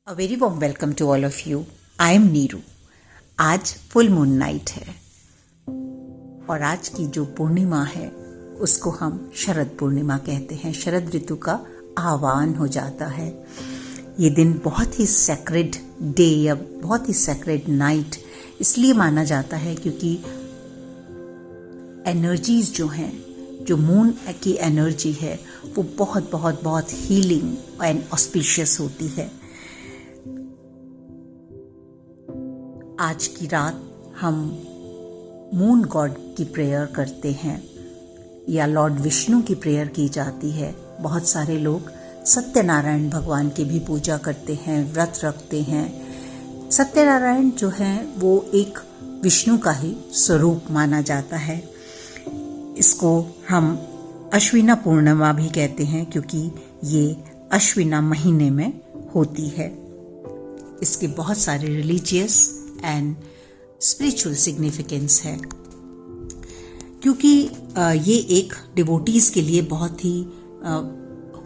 A very warm welcome to all of you. I am Neeru. आज full moon night है और आज की जो पूर्णिमा है उसको हम शरद पूर्णिमा कहते हैं. शरद ऋतु का आह्वान हो जाता है. ये दिन बहुत ही सैक्रेड डे या बहुत ही सैक्रेड नाइट इसलिए माना जाता है क्योंकि एनर्जीज जो हैं, जो मून की एनर्जी है वो बहुत बहुत बहुत हीलिंग एंड ऑस्पिशियस होती है. आज की रात हम मून गॉड की प्रेयर करते हैं या लॉर्ड विष्णु की प्रेयर की जाती है. बहुत सारे लोग सत्यनारायण भगवान की भी पूजा करते हैं, व्रत रखते हैं. सत्यनारायण जो हैं वो एक विष्णु का ही स्वरूप माना जाता है. इसको हम अश्विना पूर्णिमा भी कहते हैं क्योंकि ये अश्विना महीने में होती है. इसके बहुत सारे रिलीजियस एंड स्पिरिचुअल सिग्निफिकेंस है क्योंकि ये एक डिवोटीज के लिए बहुत ही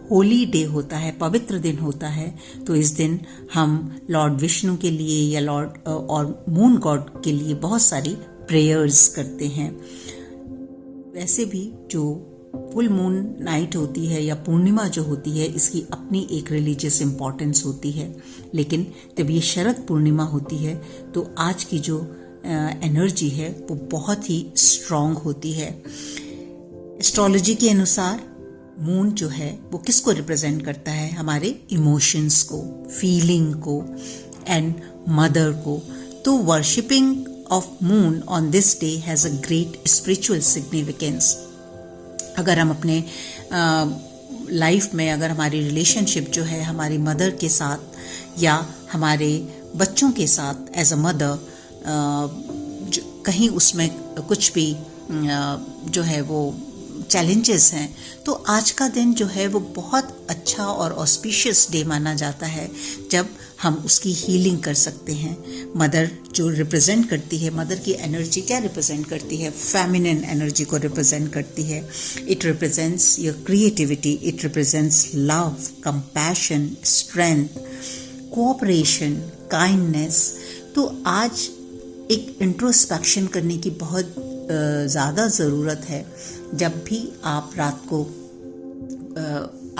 होली डे होता है, पवित्र दिन होता है. तो इस दिन हम लॉर्ड विष्णु के लिए या लॉर्ड और मून गॉड के लिए बहुत सारी प्रेयर्स करते हैं. वैसे भी जो फुल मून नाइट होती है या पूर्णिमा जो होती है इसकी अपनी एक रिलीजियस इम्पॉर्टेंस होती है, लेकिन जब ये शरद पूर्णिमा होती है तो आज की जो एनर्जी है वो बहुत ही स्ट्रांग होती है. एस्ट्रोलॉजी के अनुसार मून जो है वो किसको रिप्रेजेंट करता है? हमारे इमोशंस को, फीलिंग को एंड मदर को. तो worshipping of moon on this day has a great spiritual significance. अगर हम अपने लाइफ में अगर हमारी रिलेशनशिप जो है हमारी मदर के साथ या हमारे बच्चों के साथ एज अ मदर कहीं उसमें कुछ भी जो है वो चैलेंजेस हैं तो आज का दिन जो है वो बहुत अच्छा और ऑस्पिशियस डे माना जाता है जब हम उसकी हीलिंग कर सकते हैं. मदर जो रिप्रेजेंट करती है, मदर की एनर्जी क्या रिप्रेजेंट करती है? फेमिनिन एनर्जी को रिप्रेजेंट करती है. It represents your creativity, it represents love, compassion, strength, cooperation, kindness. तो आज एक इंट्रोस्पेक्शन करने की बहुत ज़्यादा ज़रूरत है. जब भी आप रात को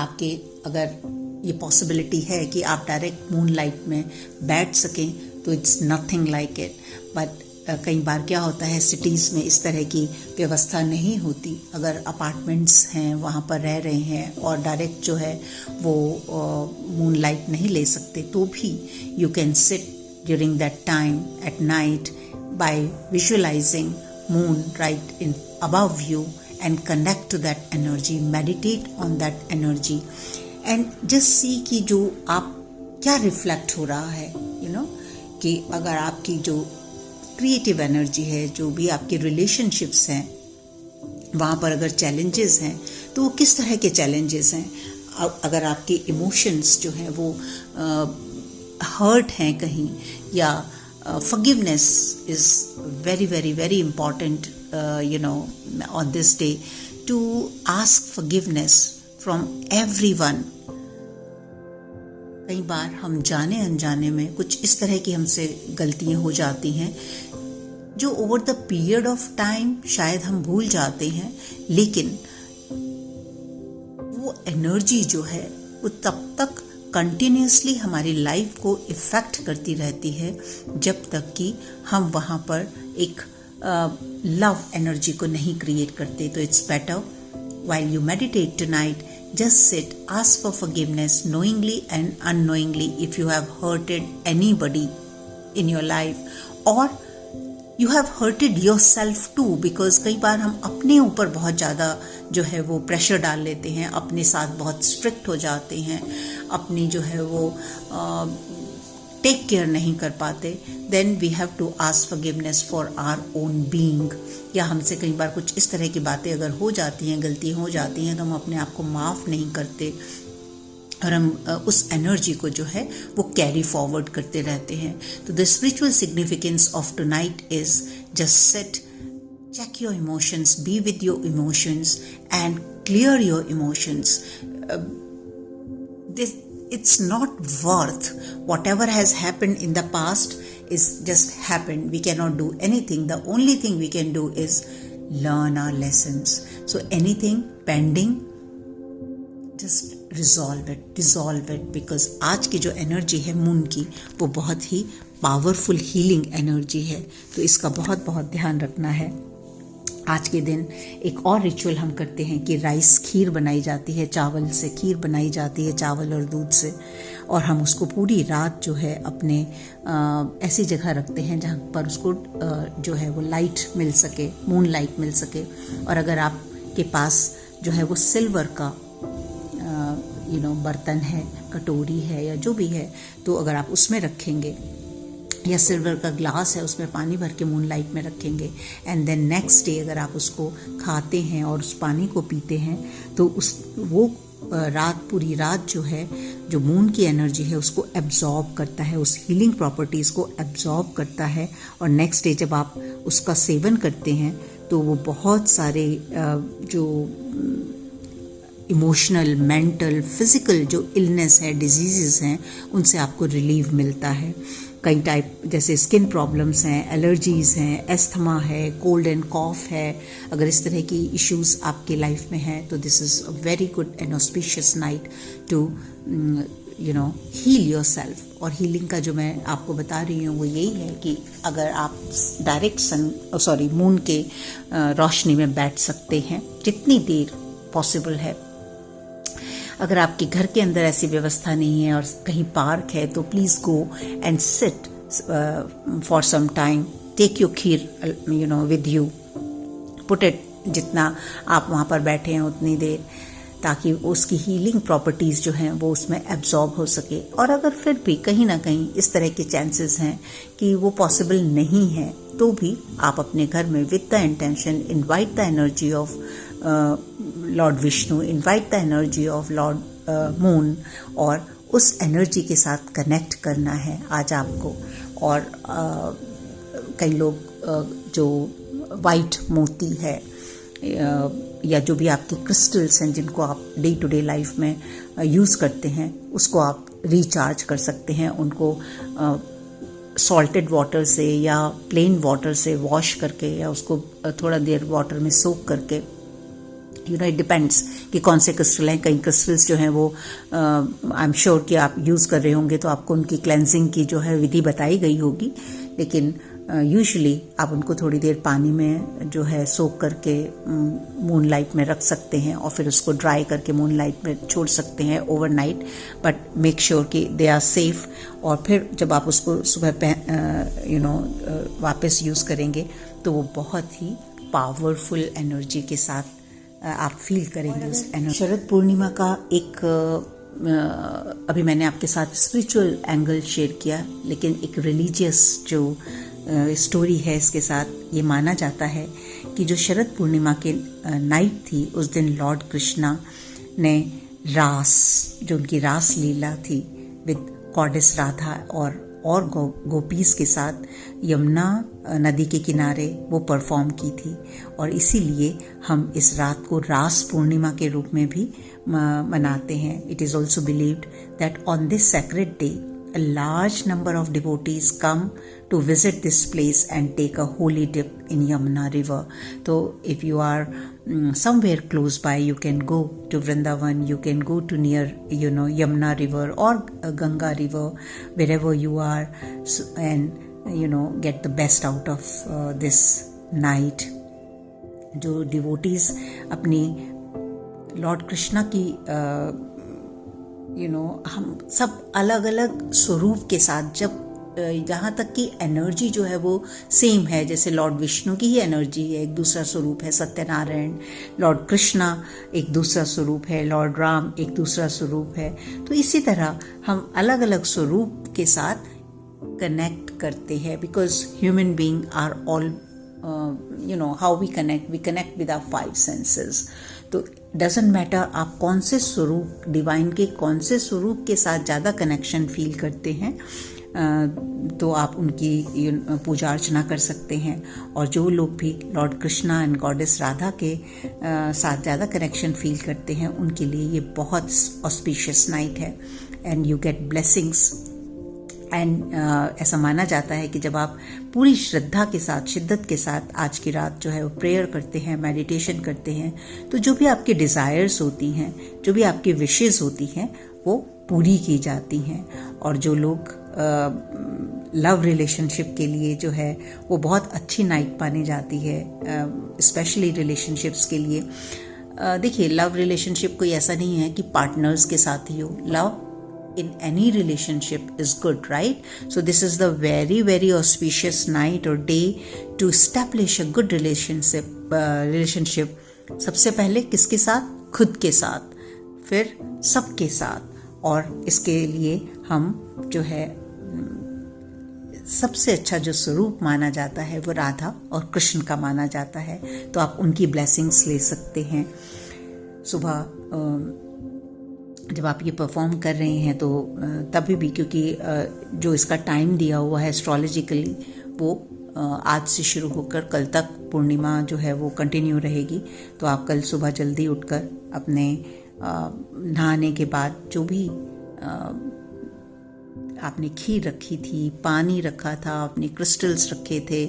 आपके अगर ये पॉसिबिलिटी है कि आप डायरेक्ट मून लाइट में बैठ सकें तो it's nothing like it. But कई बार क्या होता है सिटीज़ में इस तरह की व्यवस्था नहीं होती. अगर अपार्टमेंट्स हैं वहाँ पर रह रहे हैं और डायरेक्ट जो है वो मून लाइट नहीं ले सकते तो भी you can sit during that time at night by visualising moon right in above you and connect to that energy, meditate on that energy and just see कि जो आप क्या रिफ्लेक्ट हो रहा है. कि अगर आपकी जो क्रिएटिव एनर्जी है, जो भी आपके रिलेशनशिप्स हैं वहाँ पर अगर चैलेंजेस हैं तो वो किस तरह के चैलेंजेस हैं. अगर आपके इमोशंस जो हैं वो हर्ट हैं कहीं या forgiveness is very very very important on this day to ask forgiveness from everyone. कई बार हम जाने अनजाने में कुछ इस तरह की हमसे गलतियां हो जाती हैं जो over the period of time शायद हम भूल जाते हैं, लेकिन वो एनर्जी जो है वो तब तक कंटिन्यूसली हमारी लाइफ को इफ़ेक्ट करती रहती है जब तक कि हम वहाँ पर एक लव एनर्जी को नहीं क्रिएट करते. तो it's better while you meditate tonight, just sit, ask for forgiveness knowingly and unknowingly if you have hurted anybody in your life or you have hurted yourself too. Because कई बार हम अपने ऊपर बहुत ज़्यादा जो है वो प्रेशर डाल लेते हैं, अपने साथ बहुत स्ट्रिक्ट हो जाते हैं, अपनी जो है वो टेक केयर नहीं कर पाते. Then we have to ask forgiveness for our own being. या हमसे कई बार कुछ इस तरह की बातें अगर हो जाती हैं, गलतियाँ हो जाती हैं तो हम अपने आप को माफ़ नहीं करते और हम उस एनर्जी को जो है वो कैरी फॉरवर्ड करते रहते हैं. तो the spiritual significance of tonight is just set, check your emotions, be with your emotions and clear your emotions. it's not worth. Whatever has happened in the past is just happened. We cannot do anything. The only thing we can do is learn our lessons. So anything pending, just dissolve it, because आज की जो energy है moon की वो बहुत ही powerful healing energy है, तो इसका बहुत बहुत ध्यान रखना है। आज के दिन एक और रिचुअल हम करते हैं कि राइस खीर बनाई जाती है, चावल से खीर बनाई जाती है, चावल और दूध से, और हम उसको पूरी रात जो है अपने ऐसी जगह रखते हैं जहाँ पर उसको जो है वो लाइट मिल सके, मून लाइट मिल सके। और अगर आपके पास जो है वो सिल्वर का बर्तन है, कटोरी है या जो भी है, तो अगर आप उसमें रखेंगे, या सिल्वर का ग्लास है उसमें पानी भर के मून लाइट में रखेंगे, एंड देन नेक्स्ट डे अगर आप उसको खाते हैं और उस पानी को पीते हैं, तो वो पूरी रात जो है, जो मून की एनर्जी है उसको एब्जॉर्ब करता है, उस हीलिंग प्रॉपर्टीज़ को एब्जॉर्ब करता है। और नेक्स्ट डे जब आप उसका सेवन करते हैं तो वो बहुत सारे जो इमोशनल, मेंटल, फिजिकल जो इलनेस है, डिजीज़ हैं, उनसे आपको रिलीव मिलता है। कई टाइप जैसे स्किन प्रॉब्लम्स हैं, एलर्जीज़ हैं, एस्थमा है, कोल्ड एंड कॉफ है, अगर इस तरह की इश्यूज़ आपके लाइफ में हैं तो this is a very good and auspicious night to heal yourself. और हीलिंग का जो मैं आपको बता रही हूँ वो यही है कि अगर आप डायरेक्ट मून के रोशनी में बैठ सकते हैं जितनी देर पॉसिबल है। अगर आपके घर के अंदर ऐसी व्यवस्था नहीं है और कहीं पार्क है तो please go and sit for some time, take your kheer with you, put it, जितना आप वहाँ पर बैठे हैं उतनी देर, ताकि उसकी हीलिंग प्रॉपर्टीज़ जो हैं वो उसमें एब्जॉर्ब हो सके। और अगर फिर भी कहीं ना कहीं इस तरह के चांसेस हैं कि वो पॉसिबल नहीं है, तो भी आप अपने घर में with the intention invite the energy of Lord Vishnu, invite the energy of Lord moon, और उस एनर्जी के साथ कनेक्ट करना है आज आपको। और कई लोग जो वाइट मोती है या जो भी आपके क्रिस्टल्स हैं जिनको आप डे टू डे लाइफ में यूज़ करते हैं, उसको आप रिचार्ज कर सकते हैं। उनको सॉल्टेड वाटर से या प्लेन वाटर से वॉश करके या उसको थोड़ा देर वाटर में सोक करके, इट डिपेंड्स कि कौन से क्रिस्टल हैं। कई क्रिस्टल्स जो हैं वो आई एम श्योर कि आप यूज़ कर रहे होंगे तो आपको उनकी क्लेंजिंग की जो है विधि बताई गई होगी, लेकिन यूजुअली आप उनको थोड़ी देर पानी में जो है सोक करके मून लाइट में रख सकते हैं और फिर उसको ड्राई करके मून लाइट में छोड़ सकते हैं ओवरनाइट, बट मेक श्योर कि दे आर सेफ। और फिर जब आप उसको सुबह वापस यूज़ करेंगे तो वो बहुत ही पावरफुल एनर्जी के साथ आप फील करेंगे उस एनर्जी। शरद पूर्णिमा का एक अभी मैंने आपके साथ स्पिरिचुअल एंगल शेयर किया, लेकिन एक रिलीजियस जो स्टोरी है इसके साथ। ये माना जाता है कि जो शरद पूर्णिमा के नाइट थी, उस दिन लॉर्ड कृष्णा ने रास, जो उनकी रास लीला थी विद गॉडेस राधा और गोपीज के साथ यमुना नदी के किनारे वो परफॉर्म की थी। और इसीलिए हम इस रात को रास पूर्णिमा के रूप में भी मनाते हैं। It is also believed that on this sacred day a large number of devotees come to visit this place and take a holy dip in Yamuna river. So if you are somewhere close by, you can go to Vrindavan, you can go to near Yamuna river or Ganga river, wherever you are, and get the best out of this night. जो devotees अपनी Lord Krishna की हम सब अलग अलग स्वरूप के साथ, जब जहाँ तक कि एनर्जी जो है वो सेम है, जैसे लॉर्ड विष्णु की ही एनर्जी है, एक दूसरा स्वरूप है सत्यनारायण, लॉर्ड कृष्णा एक दूसरा स्वरूप है, लॉर्ड राम एक दूसरा स्वरूप है, तो इसी तरह हम अलग अलग स्वरूप के साथ कनेक्ट करते हैं। Because human being are all how we connect with our 5 senses. तो डजेंट मैटर आप कौन से स्वरूप, डिवाइन के कौन से स्वरूप के साथ ज़्यादा कनेक्शन फील करते हैं, तो आप उनकी पूजा अर्चना कर सकते हैं। और जो लोग भी Lord Krishna and goddess Radha के साथ ज़्यादा कनेक्शन फील करते हैं, उनके लिए ये बहुत ऑस्पिशियस नाइट है and you get blessings. And ऐसा माना जाता है कि जब आप पूरी श्रद्धा के साथ, शिद्दत के साथ आज की रात जो है वो प्रेयर करते हैं, मेडिटेशन करते हैं, तो जो भी आपकी डिज़ायर्स होती हैं, जो भी आपकी विशेज़ होती हैं, वो पूरी की जाती हैं। और जो लोग लव रिलेशनशिप के लिए जो है वो बहुत अच्छी नाइट मानी जाती है, स्पेशली रिलेशनशिप्स के लिए। देखिए, लव रिलेशनशिप कोई ऐसा नहीं है कि पार्टनर्स के साथ ही हो। Love in any relationship is good, right? So this is the very, very auspicious night or day to establish a good relationship. सबसे पहले किसके साथ? खुद के साथ, फिर सबके साथ। और इसके लिए हम जो है सबसे अच्छा जो स्वरूप माना जाता है वो राधा और कृष्ण का माना जाता है। तो आप उनकी ब्लेसिंग्स ले सकते हैं। सुबह जब आप ये परफॉर्म कर रहे हैं तो तभी भी, क्योंकि जो इसका टाइम दिया हुआ है एस्ट्रोलॉजिकली, वो आज से शुरू होकर कल तक पूर्णिमा जो है वो कंटिन्यू रहेगी। तो आप कल सुबह जल्दी उठकर अपने नहाने के बाद जो भी आपने खीर रखी थी, पानी रखा था, अपने क्रिस्टल्स रखे थे,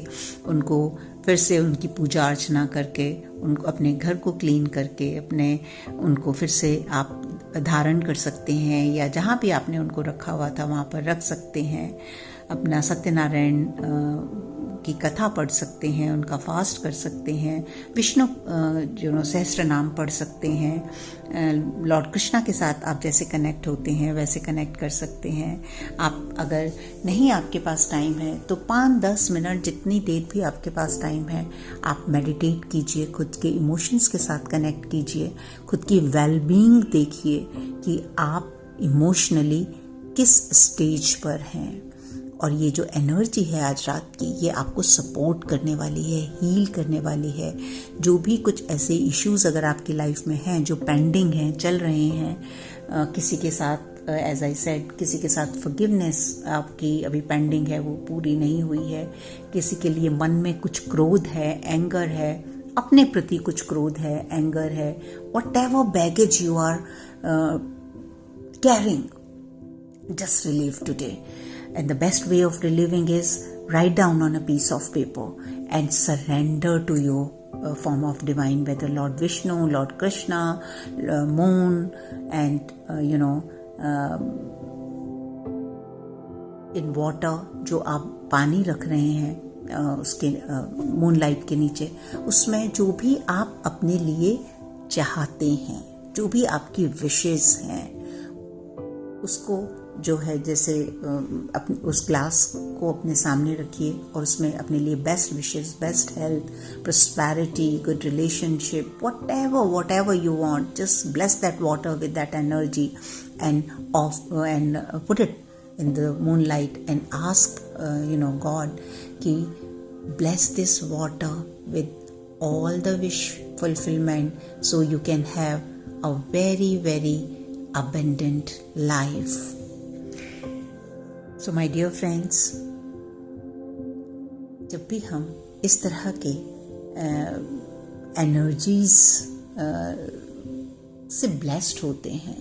उनको फिर से उनकी पूजा अर्चना करके, उनको अपने घर को क्लीन करके उनको फिर से आप धारण कर सकते हैं, या जहाँ भी आपने उनको रखा हुआ था वहाँ पर रख सकते हैं। अपना सत्यनारायण की कथा पढ़ सकते हैं, उनका फास्ट कर सकते हैं, विष्णु सहस्त्र नाम पढ़ सकते हैं। लॉर्ड कृष्णा के साथ आप जैसे कनेक्ट होते हैं वैसे कनेक्ट कर सकते हैं। आप अगर नहीं आपके पास टाइम है तो 5-10 मिनट, जितनी देर भी आपके पास टाइम है, आप मेडिटेट कीजिए, खुद के इमोशंस के साथ कनेक्ट कीजिए, खुद की वेलबींग देखिए कि आप इमोशनली किस स्टेज पर हैं। और ये जो एनर्जी है आज रात की, ये आपको सपोर्ट करने वाली है, हील करने वाली है। जो भी कुछ ऐसे इश्यूज अगर आपकी लाइफ में हैं जो पेंडिंग हैं, चल रहे हैं, किसी के साथ एज आई सेड, किसी के साथ फॉरगिवनेस आपकी अभी पेंडिंग है, वो पूरी नहीं हुई है, किसी के लिए मन में कुछ क्रोध है, एंगर है, अपने प्रति कुछ क्रोध है, एंगर है, whatever baggage you are carrying, just relieve today. And the best way of relieving is write down on a piece of paper and surrender to your form of divine, whether Lord Vishnu, Lord Krishna, moon, and in water, जो आप पानी रख रहे हैं उसके moonlight के नीचे, उसमें जो भी आप अपने लिए चाहते हैं, जो भी आपकी विशेस हैं, उसको जो है जैसे उस ग्लास को अपने सामने रखिए और उसमें अपने लिए best wishes, best health, prosperity, good relationship, whatever you want, just bless that water with that energy and put it in the moonlight and ask God कि bless this water with all the wish fulfillment so you can have a very, very abundant life. So my dear friends, जब भी हम इस तरह के energies से blessed होते हैं,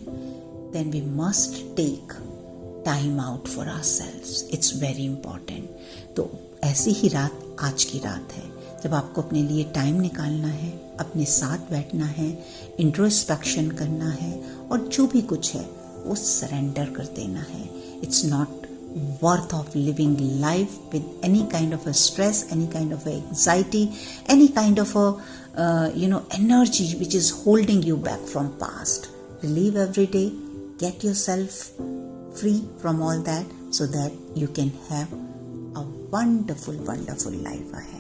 then we must take time out for ourselves. It's very important. तो ऐसी ही रात आज की रात है जब आपको अपने लिए टाइम निकालना है, अपने साथ बैठना है, इंट्रोस्पेक्शन करना है, और जो भी कुछ है वो सरेंडर कर देना है. It's not worth of living life with any kind of a stress, any kind of a anxiety, any kind of a energy which is holding you back from past. Relieve every day, get yourself free from all that so that you can have a wonderful, wonderful life ahead.